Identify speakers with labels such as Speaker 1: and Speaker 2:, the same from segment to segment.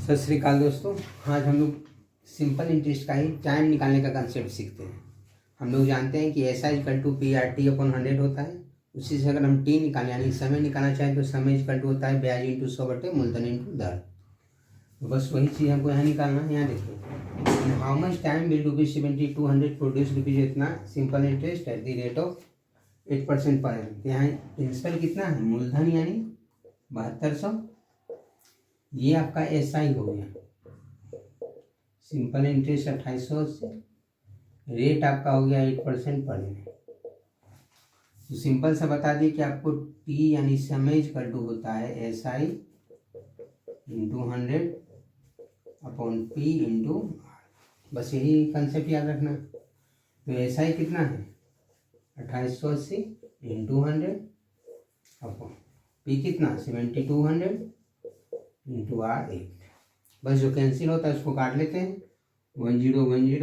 Speaker 1: सत श्री अकाल दोस्तों। आज हम लोग सिंपल इंटरेस्ट का ही टाइम निकालने का कंसेप्ट सीखते हैं। हम लोग जानते हैं कि S I equal to P R T upon 100 होता है। उसी से अगर हम टी निकालें यानी समय निकालना चाहें तो समय इक्वल टू होता है ब्याज इंटू 100 बटे मूलधन इंटू दर। तो बस वही चीज़ हमको यहाँ निकालना है। यहाँ देखिए, how much time will ₹7200 produce rupees इतना simple interest at the rate of 8% per annum. यहाँ प्रिंसिपल कितना है, मूलधन यानी 7200। ये आपका एस आई हो गया, सिंपल इंटरेस्ट 2880। रेट आपका हो गया 8% पर एनम। तो सिंपल सा बता दिए कि आपको टी यानी समय इक्वल टू होता है S I into 100 upon P into R. बस यही कंसेप्ट याद रखना। तो एस आई कितना है 2880 इंटू 100 अपॉन पी कितना 7200 इंटू आर 8। बस जो कैंसिल होता है उसको काट लेते हैं। 10 10 10 10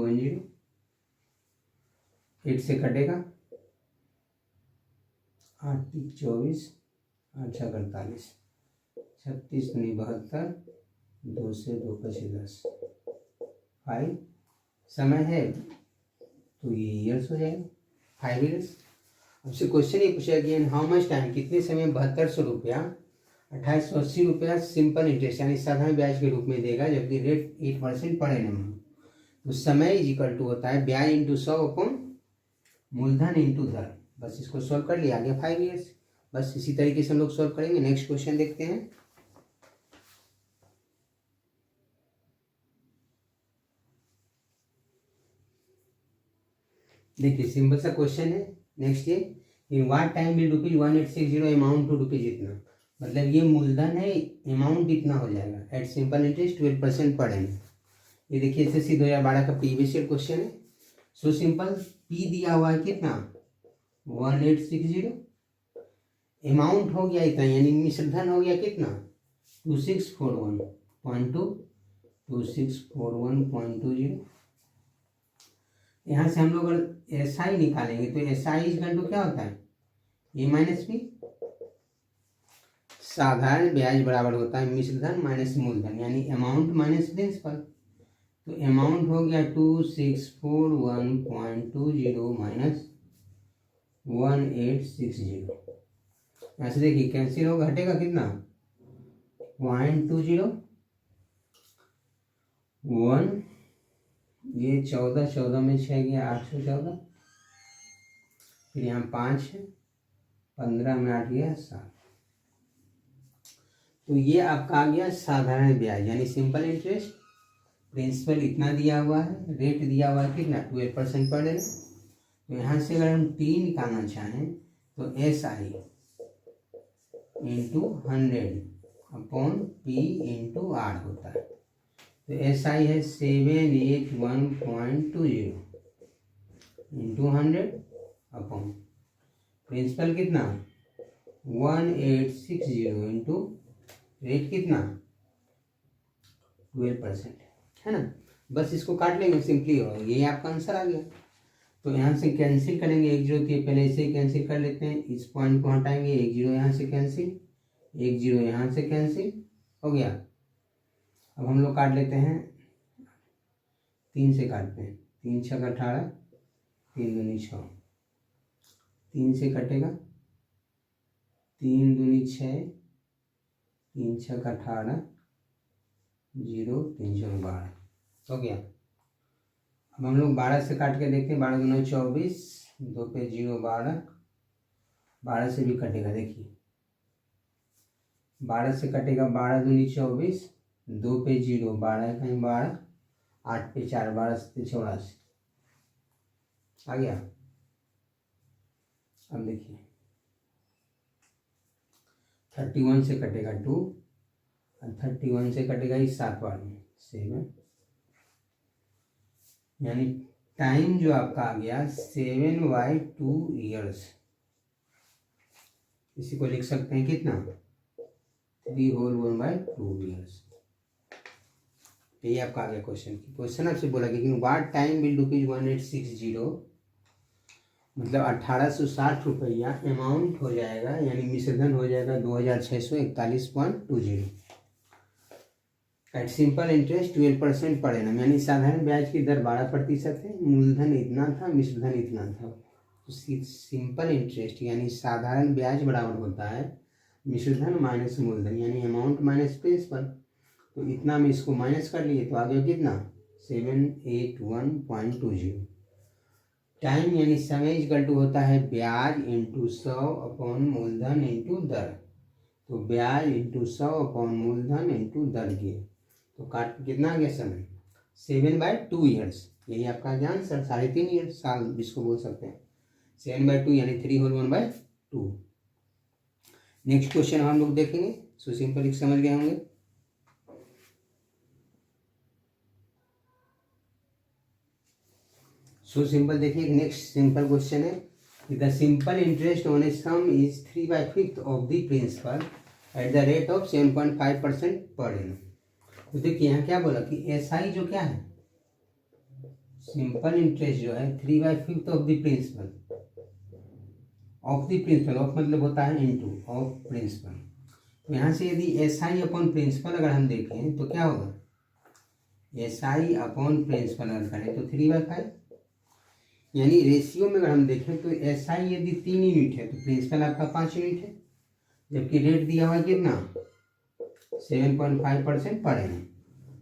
Speaker 1: 10 8 से कटेगा 8 3 24 8 6 48 36 नहीं 72 2 से 2 5 10 5 समय है तो ये ईयर्स हो जाएगा 5 ईयर्स। आपसे क्वेश्चन ये पूछा गया हाउ मच टाइम कितने समय 7200 रुपया 2880 रुपया सिंपल इंटरेस्ट यानी साधारण ब्याज के रूप में देगा, जबकि रेट 8% पर एनम। तो समय इज इक्वल टू होता है ब्याज इंटू 100 अपॉन मूलधन इंटू दर। बस इसको सॉल्व कर लिया, आगे 5 ईयर्स। बस इसी तरीके से हम लोग सॉल्व करेंगे। नेक्स्ट क्वेश्चन देखते हैं। देखिए सिंपल सा क्वेश्चन है। नेक्स्ट ये in what time will ₹1860 amount to rupees इतना। मतलब ये मूलधन है, अमाउंट इतना हो जाएगा eight simple interest 12% per annum. ये देखिए एसएससी 2012 का प्रीवियस ईयर क्वेश्चन है। सो सिंपल पी दिया हुआ है कितना 1860, अमाउंट हो गया इतना यानी मिश्रधन हो गया कितना 2641.2 2641.20। यहाँ से हम लोग अगर एस आई निकालेंगे तो एस आई इक्वल टू क्या होता है ए माइनस बी। साधारण ब्याज बराबर होता है मिश्रधन माइनस मूलधन यानी अमाउंट माइनस प्रिंसिपल। तो अमाउंट हो गया 2641.20 माइनस 1860। यहाँ से देखिए कैंसिल होगा, हटेगा कितना 0.20 1 ये 14 में 6 गया 814, फिर यहाँ 5 है 15 में 8 गया 7। तो ये आपका आ गया साधारण ब्याज यानी सिंपल इंटरेस्ट। प्रिंसिपल इतना दिया हुआ है, रेट दिया हुआ है कितना 12% पर एनम। तो यहाँ से अगर हम टी निकालना चाहें तो S I into 100 upon P into R होता है। तो एस आई है 781.20 इंटू 100 अपॉन प्रिंसिपल कितना 1860 इंटू रेट कितना 12% है ना। बस इसको काट लेंगे सिंपली और ये आपका आंसर आ गया। तो यहाँ से कैंसिल करेंगे 1 0 थी पहले इसे कैंसिल कर लेते हैं। इस पॉइंट को हटाएंगे 1 0 यहाँ से कैंसिल 1 0 यहाँ से कैंसिल हो गया। अब हम लोग काट लेते हैं 3 से काटते हैं 3 6 18 3 दूनी 6 3 से कटेगा 3 दूनी 6 3 6 18 0 3 4 12 हो गया। अब हम लोग 12 से काट के देखते हैं 12 दूनी 24 2 पे 0 12 12 से भी कटेगा। देखिए 12 से कटेगा 12 दूनी 24 2 पे 0 12 कहीं 12 8 पे 4 12 से 84 आ गया। अब देखिए 31 से कटेगा 2 और 31 से कटेगा इस 7 बार में 7 यानी टाइम जो आपका आ गया 7/2 ईयर्स। इसी को लिख सकते हैं कितना 3 होल 1/2 ईयर्स। ये आपका आ गया क्वेश्चन। क्वेश्चन आपसे बोला कि व्हाट टाइम विल ₹1860 मतलब 1860 रुपया अमाउंट हो जाएगा यानी मिश्रधन हो जाएगा 2641.20। एट सिंपल इंटरेस्ट 12% पर एनम, यानी साधारण ब्याज की दर 12% है, मूलधन इतना था, मिश्र धन इतना था। तो सिंपल इंटरेस्ट यानी साधारण ब्याज बराबर होता है मिश्र धन माइनस मूलधन, यानी अमाउंट माइनस प्रिंसिपल। तो इतना में इसको माइनस कर लिए तो आ गया कितना 781.20। टाइम यानी समय इक्वल टू होता है ब्याज इंटू 100 अपॉन मूलधन इंटू दर। तो ब्याज इंटू 100 अपॉन मूलधन इंटू दर के तो काट कितना आ गया समय 7/2 ईयर्स। यही आपका ज्ञान सर 3.5 ईयर्स साल जिसको बोल सकते हैं। 7/2 यानी 3 होल 1/2। नेक्स्ट क्वेश्चन हम लोग देखेंगे। सो सिंपल समझ गए होंगे। सो सिंपल देखिए नेक्स्ट सिंपल क्वेश्चन है कि the simple interest on a sum is 3/5 of the principal at the rate of 7.5% per annum. तो देखिए यहाँ क्या बोला कि एसआई जो क्या है सिंपल इंटरेस्ट जो है 3/5 of the principal, of the principal, of मतलब होता है इनटू ऑफ प्रिंसिपल। तो यहाँ से यदि एसआई अपॉन प्रिंसिपल अगर हम देखें तो क्या होगा एसआई अपॉन प्रिंसिपल अगर करें तो 3/5, यानी रेशियो में अगर हम देखें तो एसआई यदि 3 यूनिट है तो प्रिंसिपल आपका 5 यूनिट है, जबकि रेट दिया हुआ है कितना 7.5% पर एनम।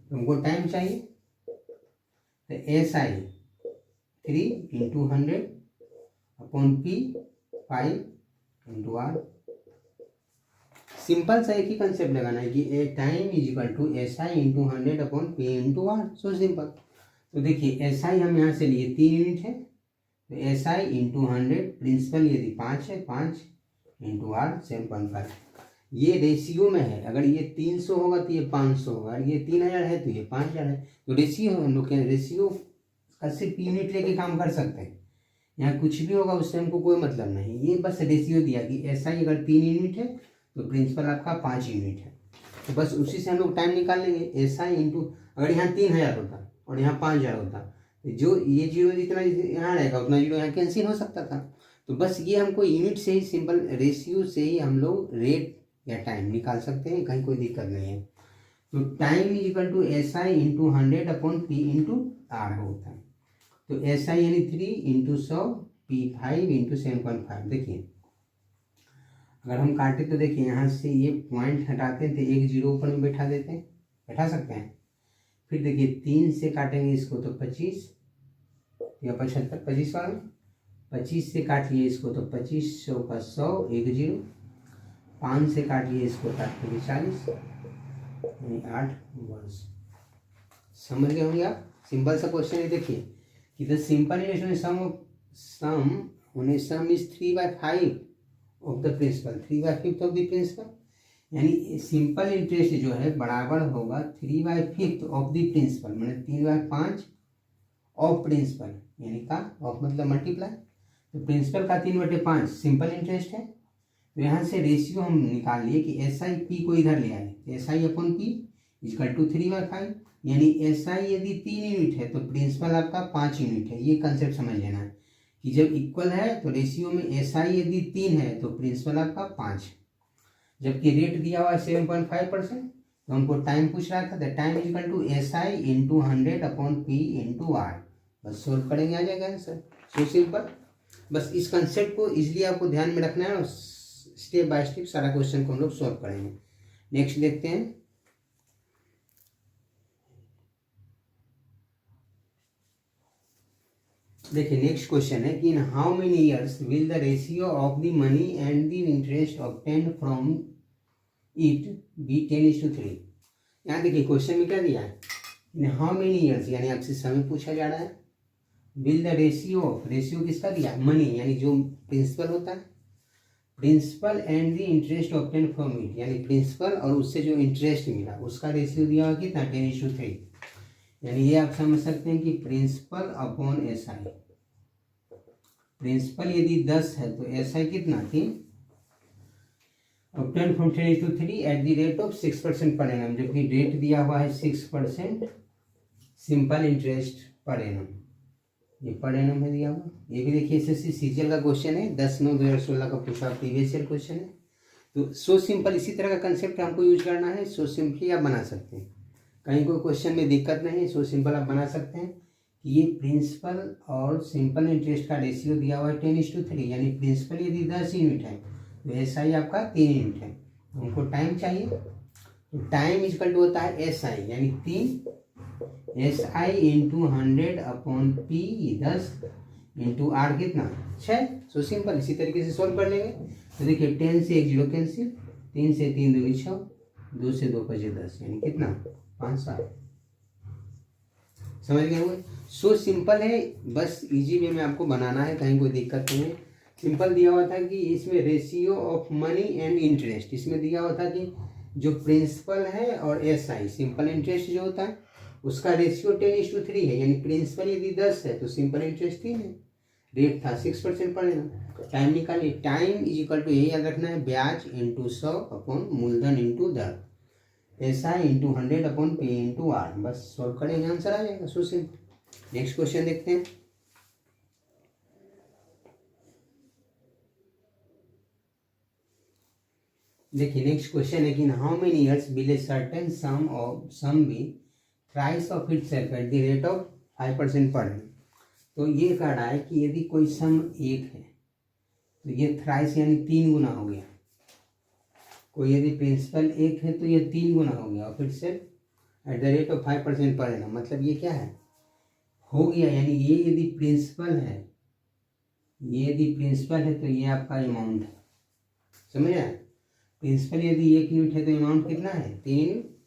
Speaker 1: तो हमको टाइम चाहिए तो SI 3 into 100 upon P 5 into R. Simple सा एक ही कंसेप्ट लगाना है कि a time is equal to SI into 100 upon P into R. So simple. तो देखिए एसआई हम यहाँ से लिए 3 यूनिट है तो SI इंटू 100 प्रिंसिपल यदि 5 है 5 इंटू आर 7.5। ये रेशियो में है, अगर ये 300 होगा तो ये 500 होगा, अगर ये 3000 है तो ये 5000 है। तो रेशियो हम लोग के रेशियो का सिर्फ यूनिट लेके काम कर सकते हैं। यहाँ कुछ भी होगा उससे हमको कोई मतलब नहीं, ये बस रेशियो दिया कि SI अगर 3 यूनिट है तो प्रिंसिपल आपका 5 यूनिट है। तो बस उसी से हम लोग टाइम निकाल लेंगे। SI इंटू अगर यहाँ 3000 होता और यहाँ 5000 होता जो ये जीरो जितना यहाँ रहेगा उतना जीरो यहाँ कैंसिल हो सकता था। तो बस ये हमको यूनिट से ही सिंपल रेशियो से ही हम लोग रेट या टाइम निकाल सकते हैं, कहीं कोई दिक्कत नहीं है। तो time is equal to SI into 100 upon P into R होता है। तो SI यानी 3 इंटू 100 P 5 इंटू 7.5। देखिए अगर हम काटे तो देखिए यहाँ से ये पॉइंट हटाते हैं तो एक जीरो ऊपर में बैठा देते हैं, बैठा सकते हैं। फिर देखिए 3 से काटेंगे इसको तो 25 या 75, 25 वाला 25 से काटिए इसको तो 25 100 का 100 एक जीरो, 5 से काटिए इसको काटिए 40 यानी 8 वर्ष। समझ गए होंगे आप। सिंपल सा क्वेश्चन है। देखिए कि the simple sum is 3/5 of the principal, 3/5 of the principal, यानी सिंपल इंटरेस्ट जो है बराबर होगा 3/5 ऑफ द प्रिंसिपल, मैंने 3/5 ऑफ प्रिंसिपल, यानी का ऑफ मतलब मल्टीप्लाई। तो प्रिंसिपल का 3/5 सिंपल इंटरेस्ट है। तो यहाँ से रेशियो हम निकाल लिए कि SI P को इधर ले आए, SI upon P equal to 3/5, यानी SI यदि 3 यूनिट है तो प्रिंसिपल आपका 5 यूनिट है। ये कंसेप्ट समझ लेना है कि जब इक्वल है तो रेशियो में SI यदि 3 है तो प्रिंसिपल आपका 5, जबकि रेट दिया हुआ है 7.5%। तो हमको टाइम पूछ रहा था, the time is equal to SI into 100 upon P into R. बस सोल्व करेंगे आ जाएगा आंसर। So simple. बस इस कंसेप्ट को इजीली आपको ध्यान में रखना है और स्टेप बाय स्टेप सारा क्वेश्चन को हम लोग सॉल्व करेंगे। नेक्स्ट देखते हैं। देखिए नेक्स्ट क्वेश्चन है कि in how many years will the ratio of the money and the interest obtained from it be 10:3। यहाँ देखिए क्वेश्चन में क्या दिया है, इन हाउ मेनी ईयर्स यानी आपसे समय पूछा जा रहा है। Will the ratio of, ratio किसका दिया मनी यानी जो प्रिंसिपल होता है, principal and the interest obtained from it, यानी प्रिंसिपल और उससे जो इंटरेस्ट मिला उसका रेशियो दिया हुआ कितना 10:3। यानी ये आप समझ सकते हैं कि प्रिंसिपल अपॉन SI, प्रिंसिपल यदि 10 है तो SI कितना 3 obtained from 10:3 eight the rate of 6% per annum, जबकि रेट दिया हुआ है 6% सिंपल इंटरेस्ट पर एनम, ये पर एनम है दिया हुआ। ये भी देखिए SSC CGL का क्वेश्चन है, 10/9/2016 का पूछा प्रीवियस ईयर क्वेश्चन है। तो सो सिंपल इसी तरह का कंसेप्ट हमको यूज करना है। सो सिंपली आप बना सकते हैं, कहीं कोई क्वेश्चन में दिक्कत नहीं है, सो सिंपल आप बना सकते हैं कि ये प्रिंसिपल और सिंपल इंटरेस्ट का रेशियो दिया हुआ है 10:3, यानी प्रिंसिपल यदि 10 यूनिट है तो SI आपका 3 यूनिट है। हमको टाइम चाहिए, तो टाइम इजकल टू होता है SI यानी 3 SI into 100/P 10 into R कितना 6। सो सिंपल इसी तरीके से सॉल्व कर लेंगे। तो देखिए 10 से 1 0 कैंसिल, 3 से 3 2 6, 2 से 2 5 10 यानी कितना 5 7। समझ गए हुए। सो सिंपल है, बस इजी वे में आपको बनाना है, कहीं कोई दिक्कत नहीं है। सिंपल दिया हुआ था कि इसमें ratio of money and interest, इसमें दिया हुआ था कि जो प्रिंसिपल है और SI सिंपल इंटरेस्ट जो होता है उसका रेशियो 10:3 है, यानी प्रिंसिपल यदि 10 है तो सिंपल इंटरेस्ट 3 है। रेट था 6% पर एनम। टाइम निकालिए, टाइम इज इक्वल टू यही याद रखना है, ब्याज इंटू 100 मूलधन इंटू दर, SI into 100/P into R। बस सॉल्व करेंगे, आंसर आ जाएगा। सो सिंपल। नेक्स्ट क्वेश्चन देखते हैं। देखिए नेक्स्ट क्वेश्चन है कि how many years will a certain sum be thrice of itself at the rate of 5% per annum. तो ये कह रहा है कि यदि कोई सम 1 है तो ये थ्राइस यानी 3 गुना हो गया। कोई यदि प्रिंसिपल 1 है तो ये 3 गुना हो गया of itself at the rate of 5% per annum. मतलब ये क्या है, हो गया, यानी ये यदि प्रिंसिपल है, ये यदि प्रिंसिपल है तो ये आपका अमाउंट है। समझ आए। प्रिंसिपल यदि 1 यूनिट है तो अमाउंट कितना है 3 यूनिट।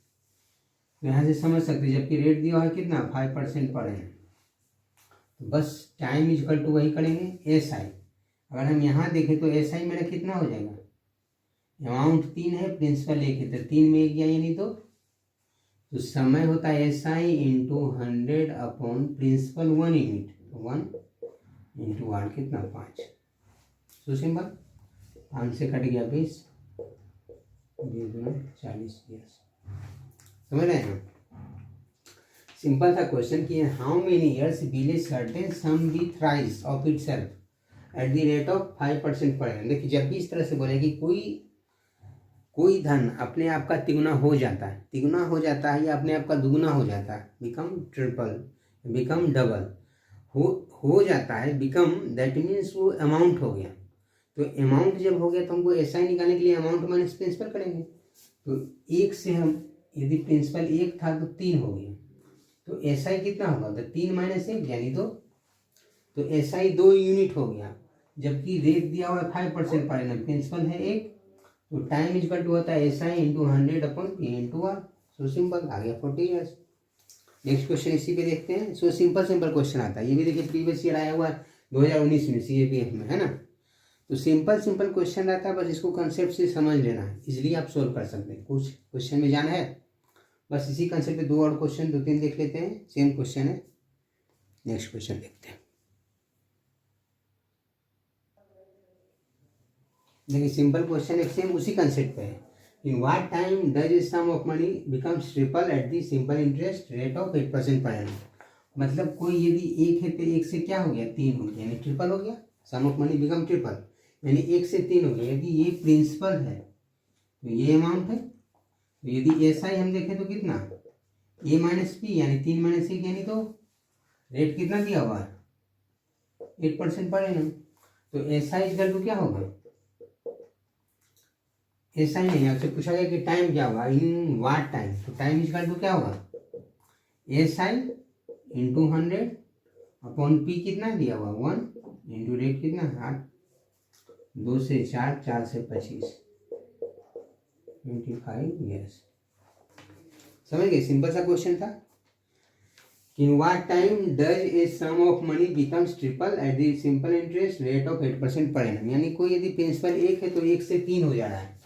Speaker 1: तो यहाँ से समझ सकते हैं, जबकि रेट दिया है कितना 5% पर एनम। तो बस टाइम इजकल टू वही करेंगे SI। अगर हम यहाँ देखें तो SI मेरा कितना हो जाएगा, अमाउंट 3 है, प्रिंसिपल 1 है, तो 3 में 1 गया यानी 2। तो समय होता है SI into 100 principal 1 unit, 1 into R कितना 5। सो सिंपल, 5 से कट गया 20, 40 ईयर्स। समझ रहे हैं। सिंपल सा क्वेश्चन कि how many years will a certain sum be thrice of itself at the rate of 5% per annum. देखिए जब भी इस तरह से बोले कि कोई धन अपने आप का तिगुना हो जाता है, तिगुना हो जाता है या अपने आप का दुगुना हो जाता है, बिकम ट्रिपल, बिकम डबल हो जाता है, बिकम दैट मीन्स वो अमाउंट हो गया। तो अमाउंट जब हो गया तो हमको SI निकालने के लिए अमाउंट माइनस प्रिंसिपल करेंगे। तो 1 से हम यदि प्रिंसिपल 1 था तो 3 हो गया, तो SI कितना होगा, तो 3 - 1 यानी 2। तो SI 2 यूनिट हो गया, जबकि रेट दिया हुआ है 5% पर एनम, प्रिंसिपल है 1। तो टाइम इजकल टू होता है SI into 100/P into R। So simple आ गया 40 ईयर्स। नेक्स्ट क्वेश्चन इसी पे देखते हैं। सो सिंपल क्वेश्चन आता है, ये भी देखिए प्रीवियस ईयर आया हुआ है 2019 में CAPF में, है ना। तो सिंपल क्वेश्चन रहता है, बस इसको कंसेप्ट से समझ लेना है, इसलिए आप सोल्व कर सकते हैं। कुछ क्वेश्चन में जाना है, बस इसी कंसेप्ट पे 2 और क्वेश्चन 2-3 देख लेते हैं, सेम क्वेश्चन है। नेक्स्ट क्वेश्चन देखते हैं। देखिए सिंपल क्वेश्चन एक सेम उसी कंसेप्ट पे है। In what time does sum of money becomes triple at the simple interest rate of 8% per annum. मतलब कोई यदि 1 है तो 1 से क्या हो गया 3 हो गया, यानी ट्रिपल हो गया। सम ऑफ मनी बिकम ट्रिपल यानी 1 से 3 हो गया। यदि ये प्रिंसिपल है तो ये अमाउंट है। तो यदि SI हम देखें तो कितना A - P यानी 3 - 1 यानी 2। रेट कितना दिया हुआ है 8% पर एनम। तो SI इक्वल टू क्या होगा, SI नहीं, आपसे पूछा गया कि टाइम क्या होगा, इन व्हाट टाइम। तो टाइम इक्वल टू क्या होगा SI इंटू 100/P कितना दिया हुआ 1 इंटू रेट कितना 8, 2 से 4, 4 से 25, 25 ईयर्स। समझ गए, सिंपल सा क्वेश्चन था। In what time does a sum of money becomes triple at the simple interest rate of 8% per annum. यानी कोई यदि प्रिंसिपल 1 है तो 1 से 3 हो जा रहा है,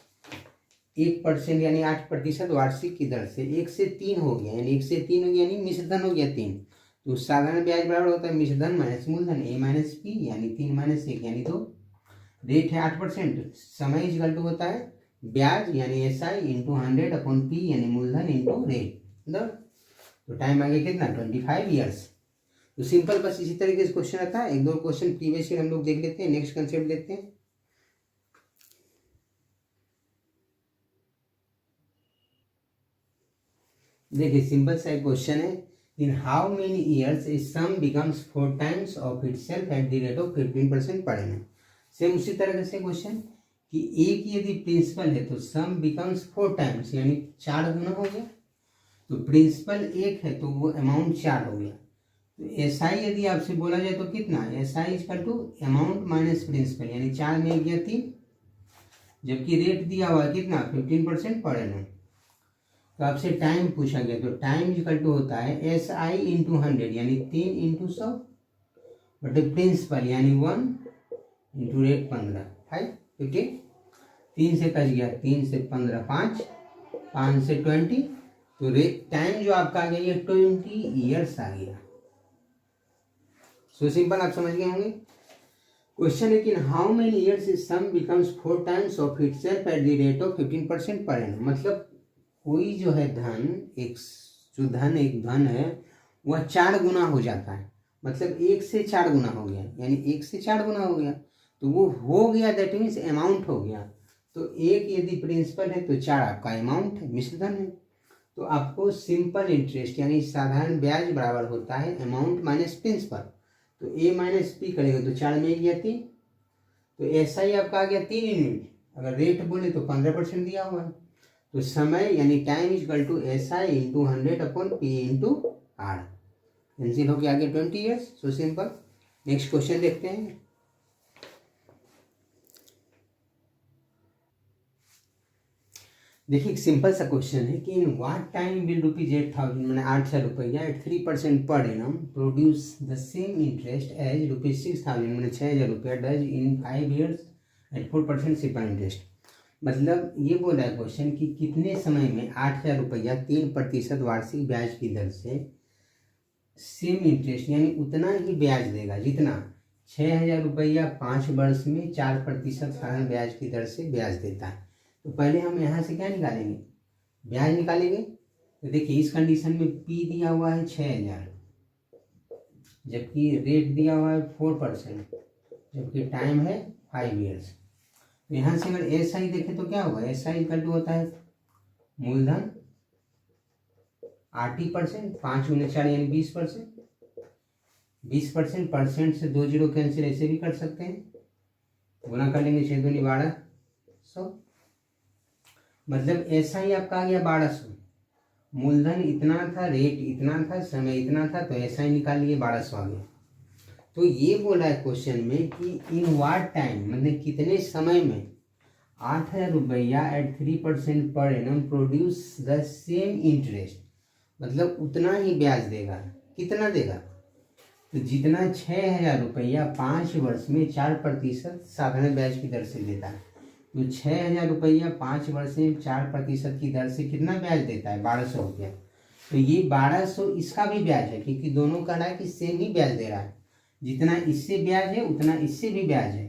Speaker 1: 1% यानी 8% वार्षिक की दर से 1 से 3 हो गया, यानी 1 से 3 हो गया, यानी मिश्रधन हो गया 3। तो साधारण ब्याज बराबर होता है मिश्रधन माइनस मूलधन, A - P यानी 3 - 1 यानी 2। रेट है 8%, समय इक्वल टू होता है ब्याज यानी SI इंटू 100/P यानी मूलधन इंटू रेट। तो टाइम आ गया कितना 25 ईयर्स। तो सिंपल बस इसी तरीके से क्वेश्चन आता है। 1-2 क्वेश्चन प्रीवियस ईयर हम लोग देख लेते हैं। नेक्स्ट कंसेप्ट देखते हैं। देखिए सिंपल सा एक क्वेश्चन है, in how many years A some becomes 4 times of itself at the rate of 15% per annum. Same उसी तरह से क्वेश्चन कि एक यदि प्रिंसिपल है तो सम बिकम्स 4 टाइम्स यानी 4 गुना हो गया, तो प्रिंसिपल एक है तो वो अमाउंट 4 हो गया। तो एस आई यदि आपसे बोला जाए तो कितना, S I equal to amount minus principal यानी 4 में गया 3, जबकि रेट दिया हुआ है कितना 15% पर एनम। तो आपसे टाइम पूछा गया तो टाइम इक्वल टू होता है एस आई इंटू 100 यानी 3 इंटू 100 बटे प्रिंसिपल यानी 1 इंटू रेट 15 5 15। 3 से कट गया, 3 से 15 5, 5 से 20, तो रेट टाइम जो आपका आ गया ये 20 ईयर्स आ गया। सो सिंपल, आप समझ गए होंगे। क्वेश्चन है कि how many years is some becomes 4 times of itself at the rate of 15% per annum. मतलब कोई जो है धन, एक धन है वह 4 गुना हो जाता है, मतलब 1 से 4 गुना हो गया, यानी 1 से 4 गुना हो गया तो वो हो गया, दैट मीन्स अमाउंट हो गया। तो 1 यदि प्रिंसिपल है तो 4 आपका अमाउंट है, मिश्र धन है। तो आपको सिंपल इंटरेस्ट यानी साधारण ब्याज बराबर होता है अमाउंट माइनस प्रिंसिपल। तो ए माइनस पी करेंगे तो 4 में गया 3, तो एस आई आपका आ गया 3 यूनिट। अगर रेट बोले तो 15% दिया हुआ है, तो समय यानी time equal to S I into 100 upon P into R, cancel हो गया आगे 20 years. So simple. Next question देखते हैं। देखिए एक सिंपल सा क्वेश्चन है कि in what time will rupees 8,000 मैंने 8,000 रुपया at 3% per annum produce the same interest as rupees 6,000 मैंने 6,000 रुपया does in 5 years at 4% simple interest. मतलब ये बोला है क्वेश्चन कि कितने समय में 8,000 रुपया 3% वार्षिक ब्याज की दर से सेम इंटरेस्ट यानी उतना ही ब्याज देगा जितना 6,000 रुपया 5 वर्ष में 4% साधारण ब्याज की दर से ब्याज देता है। तो पहले हम यहाँ से क्या निकालेंगे, ब्याज निकालेंगे। तो देखिए इस कंडीशन में पी दिया हुआ है 6,000, जबकि रेट दिया हुआ है 4%, जबकि टाइम है 5 ईयर्स। तो यहाँ से अगर एस आई देखें तो क्या होगा, एस आई इक्वल टू होता है मूलधन 80%, 5 गुने 4 यानी 20%, 20% परसेंट से 2 जीरो कैंसिल ऐसे भी कर सकते हैं, गुना कर लेंगे 6 दूनी 1200। मतलब ऐसा ही आपका आ गया 1200। मूलधन इतना था, रेट इतना था, समय इतना था, तो ऐसा ही निकाल लिए 1200 आ गया। तो ये बोला है क्वेश्चन में कि इन व्हाट टाइम मतलब कितने समय में 8,000 रुपया at 3% per annum produce the same interest, मतलब उतना ही ब्याज देगा। कितना देगा, तो जितना 6,000 रुपया 5 वर्ष में 4% साधारण ब्याज की दर से देता है। तो 6,000 रुपया 5 वर्ष में 4% की दर से कितना ब्याज देता है, 1,200 रुपया। तो ये 1,200 इसका भी ब्याज है, क्योंकि दोनों का है कि सेम ही ब्याज दे रहा है, जितना इससे ब्याज है उतना इससे भी ब्याज है।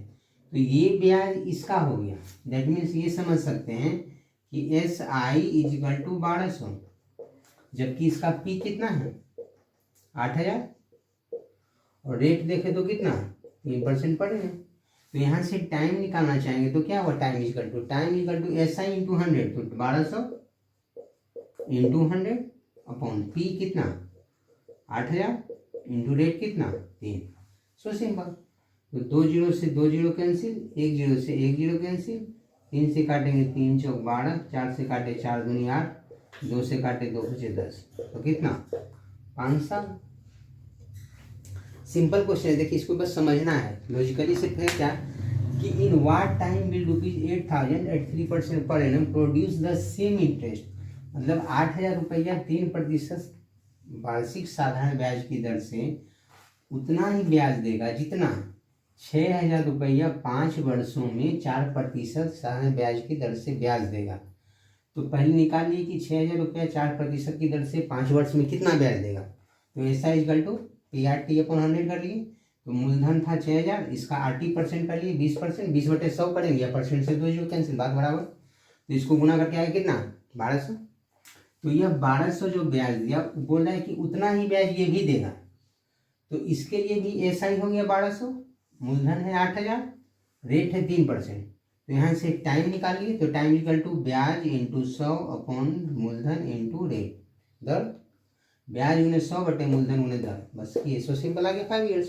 Speaker 1: तो ये ब्याज इसका हो गया, दैट मीन्स ये समझ सकते हैं कि S I is equal to 1,200, जबकि इसका पी कितना है 8,000, और रेट देखे तो कितना 3% पड़ेगा। तो यहाँ से टाइम निकालना चाहेंगे तो क्या हुआ, time equal to S I into 100, तो 1,200 इंटू 100 अपॉन पी कितना 8,000 इंटू रेट कितना 3। सो सिंपल। तो 2 जीरो से 2 जीरो कैंसिल, 1 जीरो से 1 जीरो कैंसिल, 3 से काटेंगे 3 चौक 12, 4 से काटे 4 दूनी 8, 2 से काटे 2 बचे 10, तो कितना 5 साल। सिंपल क्वेश्चन है, देखिए इसको बस समझना है लॉजिकली। से फिर क्या कि in what time will rupees 8,000 at 3% per annum produce the same interest, मतलब 8,000 रुपया 3% वार्षिक साधारण ब्याज की दर से उतना ही ब्याज देगा जितना 6,000 रुपया 5 वर्षों में 4% साधारण ब्याज की दर से ब्याज देगा। तो पहले निकालिए कि 6,000 रुपया 4% की दर से 5 वर्ष में कितना ब्याज देगा। तो ऐसा equal to P R T upon 100 कर लिए। तो मूलधन था 6,000, इसका 80% कर लिए 20%, 20/100 करेंगे या परसेंट से 2 जीरो कैंसिल, बात बराबर। तो इसको गुना करके आया कितना 1,200। तो यह 1,200 जो ब्याज दिया बोल रहा है कि उतना ही ब्याज ये भी देगा। तो इसके लिए भी ऐसा ही हो गया 1,200, मूलधन है 8,000, रेट है 3%। तो यहाँ से टाइम निकालिए, तो टाइम इक्वल टू ब्याज इंटू 100 अपॉन मूलधन इंटू रेट। दर, ब्याज गुने 100 बटे मूलधन गुने दर, बस ये सो सिंपल आ गया 5 ईयर्स।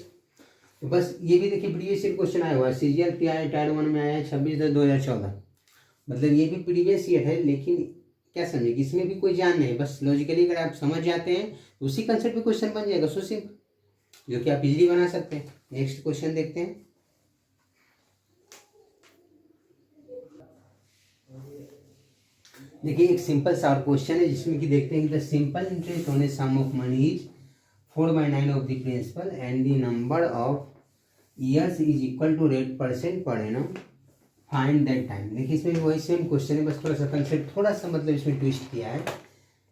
Speaker 1: तो बस ये भी देखिए प्रीवियस ईयर क्वेश्चन आया हुआ है, सीजीएल पीआई टायर 1 में आया है 26/10/2014, मतलब ये भी प्रीवियस ईयर है, लेकिन क्या समझे कि इसमें भी कोई जान नहीं, बस लॉजिकली अगर आप समझ जाते हैं तो उसी कंसेप्ट पे क्वेश्चन बन जाएगा, सो सिंपल, जो कि आप इजीली बना सकते हैं। नेक्स्ट क्वेश्चन देखते हैं। देखिए एक सिंपल सा और क्वेश्चन है जिसमें कि देखते हैं कि the simple interest on a sum of money is 4/9 of the principal and the number of years is equal to rate percent per annum, find that time. देखिए इसमें भी वही सेम क्वेश्चन है, बस थोड़ा सा कंसेप्ट थोड़ा सा मतलब इसमें ट्विस्ट किया है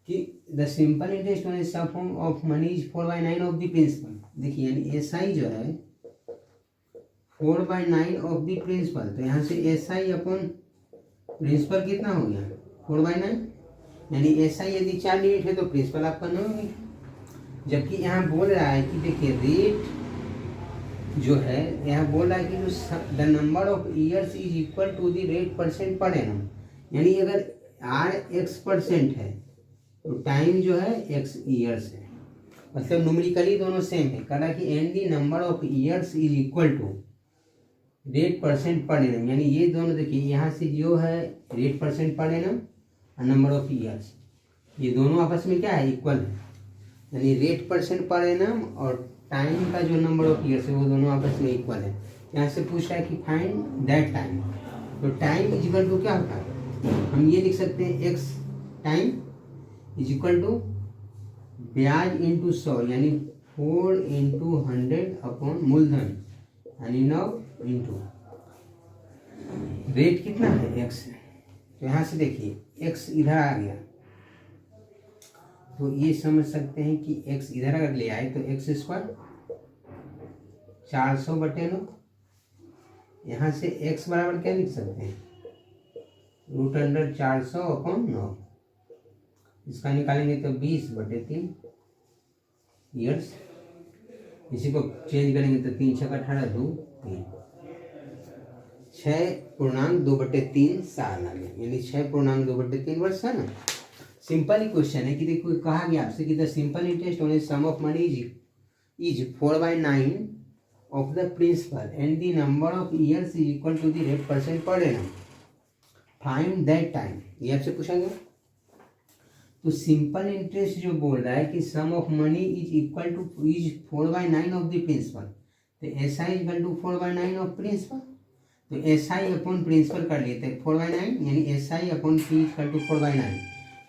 Speaker 1: कि the simple interest on a sum of money is 4/9 of the principal. देखिए यानी एसआई जो है 4/9 ऑफ द प्रिंसिपल, तो यहाँ से एसआई अपन प्रिंसिपल कितना हो गया 4/9, यानी एसआई यदि 4 यूनिट है तो प्रिंसिपल आपका 9 यूनिट, जबकि यहाँ बोल रहा है कि देखिए रेट जो है यहाँ बोल रहा है कि जो the number of years is equal to the rate percent per annum, यानी अगर आर x% है तो टाइम जो है x ईयर्स है, मतलब न्यूमेरिकली दोनों सेम है। कह रहा है कि and the number of years is equal to rate percent per annum, यानी ये दोनों देखिए यहाँ से जो है रेट परसेंट पर एनम और नंबर ऑफ ईयर्स, ये दोनों आपस में क्या है इक्वल है, यानी रेट परसेंट पर एनम और टाइम का जो नंबर ऑफ ईयर्स है वो दोनों आपस में इक्वल है। यहाँ से पूछ रहा है कि फाइंड दैट टाइम, तो टाइम इज इक्वल टू क्या होता है, हम ये लिख सकते हैं x time is equal to ब्याज इंटू 100, यानी 4 इंटू 100 अपॉन मूलधन, यानी 9 इंटू रेट कितना है एक्स है, तो यहाँ से देखिए एक्स इधर आ गया, तो ये समझ सकते हैं कि x इधर अगर ले आए तो x² 400/9, यहाँ से x बराबर क्या लिख सकते हैं √400/9, इसका निकालेंगे तो 20/3 ईयर्स, इसी को चेंज करेंगे तो 3 × 6 = 18, 2 3 6.2/3 साल आ गया, यानी 6.2/3 वर्ष है ना। सिंपल ही क्वेश्चन है कि देखो कहा गया आपसे कि the simple interest on a sum of money is 4/9 of the principal and the number of years is equal to the rate percent per annum, find that time, ये आपसे पूछा गया। तो सिंपल इंटरेस्ट जो बोल रहा है कि sum of money is equal to is 4/9 of the principal, तो S I equal to 4/9 of principal, तो एस आई अपॉन प्रिंसिपल कर लेते हैं 4/9, यानी S I upon P equal to 4/9,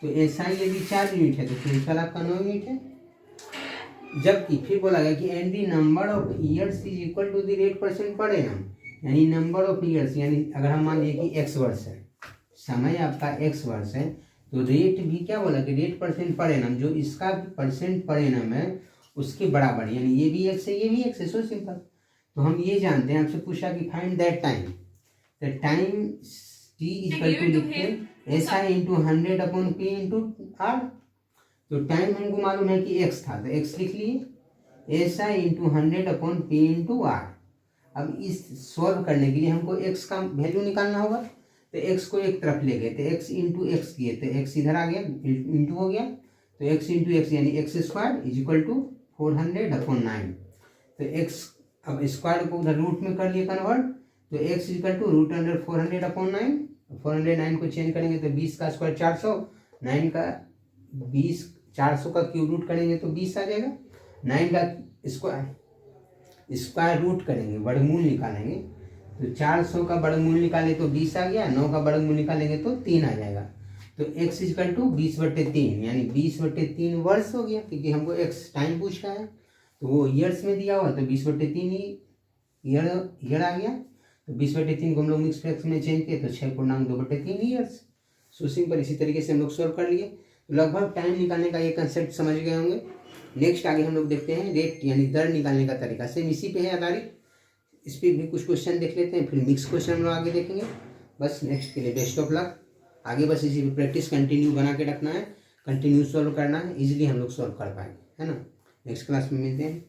Speaker 1: तो एस आई यदि 4 यूनिट है तो प्रिंसिपल आपका 9 यूनिट है। जबकि फिर बोला गया कि and the number of years is equal to the rate percent per annum, यानी नंबर ऑफ ईयर्स, यानी अगर हम मान लिए कि x वर्ष है, समय आपका x वर्ष है, तो रेट भी क्या बोला कि रेट परसेंट पर एनम, जो इसका परसेंट पर एनम है उसके बराबर, यानी ये भी x है ये भी x है, सो सिंपल। तो हम ये जानते हैं, आपसे पूछा कि find that time, the time t equal to लिखते हैं S I into 100/p into R, तो टाइम हमको मालूम है कि x था तो x लिख लिए, S I into 100/p into R. अब इस सॉल्व करने के लिए हमको x का वैल्यू निकालना होगा, तो x को एक तरफ ले गए तो x इंटू एक्स किए तो x इधर आ गया इंटू हो गया, तो x इंटू एक्स यानी x² इज इक्वल टू 400/9, तो x अब स्क्वायर को उधर रूट में कर लिए कन्वर्ट, तो x इक्वल टू √400/9, 409 को चेंज करेंगे तो 20 का स्क्वायर 400, 9 का 20, 400 का क्यूब रूट करेंगे तो 20 आ जाएगा, 9 का स्क्वायर रूट करेंगे वर्गमूल निकालेंगे, तो 400 का वर्गमूल निकाले तो 20 आ गया, 9 का वर्गमूल निकालेंगे तो 3 आ जाएगा, तो x इक्वल टू 20/3, यानी 20/3 वर्ष हो गया, क्योंकि हमको x टाइम पूछ रहा है तो वो ईयर्स में दिया हुआ, तो 20/3 ही ईयर आ गया, तो 20/3 को हम लोग मिक्स फ्रैक्शन में चेंज किए तो 6.2/3 ईयर्स। सो सिंपल, इसी तरीके से हम लोग सॉल्व कर लिए, तो लगभग टाइम निकालने का ये कंसेप्ट समझ गए होंगे। नेक्स्ट आगे हम लोग देखते हैं रेट यानी दर निकालने का तरीका, सेम इसी पे है आधारित, इस पर भी कुछ क्वेश्चन देख लेते हैं, फिर मिक्स क्वेश्चन हम लोग आगे देखेंगे। बस नेक्स्ट के लिए बेस्ट ऑफ लक, आगे बस इसी पे प्रैक्टिस कंटिन्यू बना के रखना है, कंटिन्यू सॉल्व करना है, इजीली हम लोग सॉल्व कर पाएंगे, है ना। नेक्स्ट क्लास में मिलते हैं।